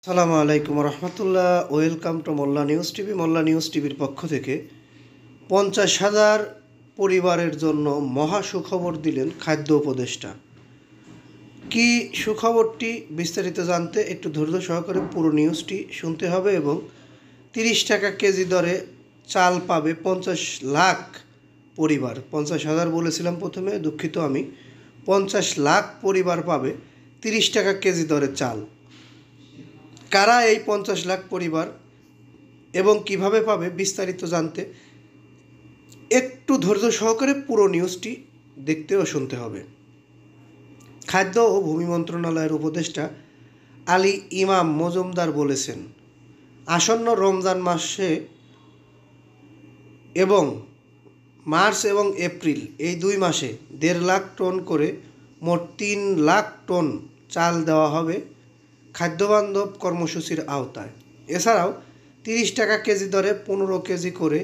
আসসালামু আলাইকুম রহমতুল্লাহ। Welcome to Molla News TV. Molla News টিভির পক্ষ থেকে 50,000 পরিবারের জন্য মহা সুখবর দিলেন খাদ্য উপদেষ্টা। কি সুখবরটি বিস্তারিত জানতে একটু ধৈর্য সহকারে পুরো নিউজটি শুনতে হবে এবং 30 টাকা কেজি দরে চাল পাবে 50 লাখ পরিবার। 50,000 বলেছিলাম প্রথমে, দুঃখিত আমি। 50 লাখ পরিবার পাবে 30 টাকা কেজি দরে চাল। কারা এই 50 লাখ পরিবার এবং কিভাবে পাবে বিস্তারিত জানতে একটু ধৈর্য সহকারে পুরো নিউজটি দেখতে ও শুনতে হবে। খাদ্য ও ভূমি মন্ত্রণালয়ের উপদেষ্টা আলী ইমাম মজুমদার বলেছেন, আসন্ন রমজান মাসে এবং মার্চ এবং এপ্রিল এই 2 মাসে 1.5 লাখ টন করে মোট 3 লাখ টন চাল দেওয়া হবে খাদ্যবান্ধব কর্মসূচির আওতায়। এছাড়াও 30 টাকা কেজি দরে 15 কেজি করে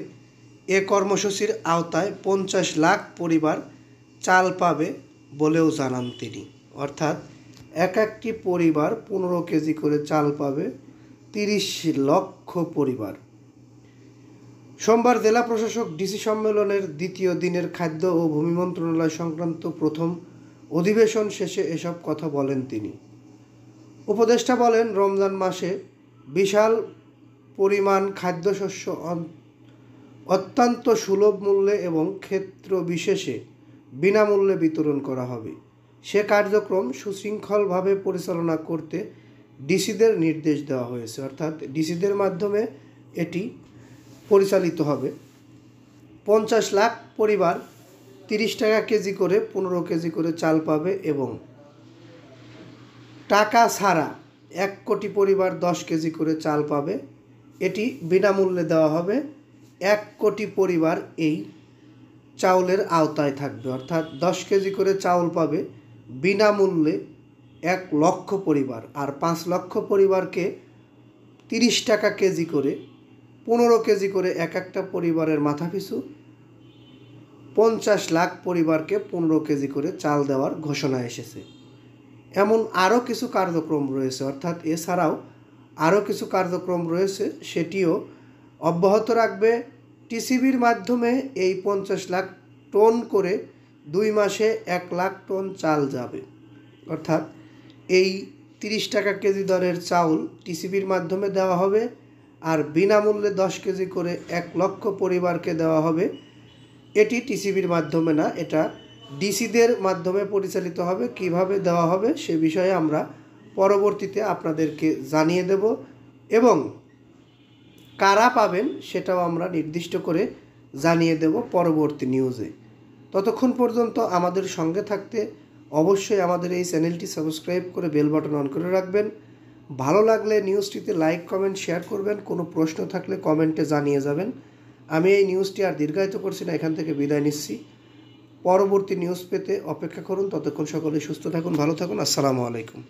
এ কর্মসূচির আওতায় 50 লাখ পরিবার চাল পাবে বলেও জানান তিনি। অর্থাৎ একটি পরিবার 15 কেজি করে চাল পাবে 30 লক্ষ পরিবার। সোমবার জেলা প্রশাসক ডিসি সম্মেলনের 2য় দিনের খাদ্য ও ভূমি মন্ত্রণালয় সংক্রান্ত প্রথম অধিবেশন শেষে এসব কথা বলেন তিনি। উপদেষ্টা বলেন, রমজান মাসে বিশাল পরিমাণ খাদ্যশস্য অত্যন্ত সুলভ মূল্যে এবং ক্ষেত্র বিশেষে বিনামূল্যে বিতরণ করা হবে। সে কার্যক্রম সুশৃঙ্খলভাবে পরিচালনা করতে ডিসিদের নির্দেশ দেওয়া হয়েছে। অর্থাৎ ডিসিদের মাধ্যমে এটি পরিচালিত হবে। 50 লাখ পরিবার 30 টাকা কেজি করে 15 কেজি করে চাল পাবে এবং টাকা ছাড়া 1 কোটি পরিবার 10 কেজি করে চাল পাবে। এটি বিনামূল্যে দেওয়া হবে। 1 কোটি পরিবার এই চাউলের আওতায় থাকবে। অর্থাৎ 10 কেজি করে চাউল পাবে বিনামূল্যে 1 লক্ষ পরিবার, আর 5 লক্ষ পরিবারকে 30 টাকা কেজি করে 15 কেজি করে একটা পরিবারের মাথাপিছু 50 লাখ পরিবারকে 15 কেজি করে চাল দেওয়ার ঘোষণা এসেছে। এমন আরও কিছু কার্যক্রম রয়েছে, অর্থাৎ এছাড়াও আরও কিছু কার্যক্রম রয়েছে, সেটিও অব্যাহত রাখবে। টিসিবির মাধ্যমে এই 50 লাখ টন করে 2 মাসে 1 লাখ টন চাল যাবে। অর্থাৎ এই 30 টাকা কেজি দরের চাউল টিসিবির মাধ্যমে দেওয়া হবে, আর বিনামূল্যে 10 কেজি করে 1 লক্ষ পরিবারকে দেওয়া হবে। এটি টিসিবির মাধ্যমে না, এটা ডিসিদের মাধ্যমে পরিচালিত হবে। কিভাবে দেওয়া হবে সে বিষয়ে আমরা পরবর্তীতে আপনাদেরকে জানিয়ে দেব এবং কারা পাবেন সেটাও আমরা নির্দিষ্ট করে জানিয়ে দেব পরবর্তী নিউজে। ততক্ষণ পর্যন্ত আমাদের সঙ্গে থাকতে অবশ্যই আমাদের এই চ্যানেলটি সাবস্ক্রাইব করে বেল বাটন অন করে রাখবেন। ভালো লাগলে নিউজটিতে লাইক, কমেন্ট, শেয়ার করবেন। কোনো প্রশ্ন থাকলে কমেন্টে জানিয়ে যাবেন। আমি এই নিউজটি আর দীর্ঘায়িত করছি না, এখান থেকে বিদায় নিচ্ছি। পরবর্তী নিউজ পেতে অপেক্ষা করুন। ততক্ষণ সকলে সুস্থ থাকুন, ভালো থাকুন। আসসালামু আলাইকুম।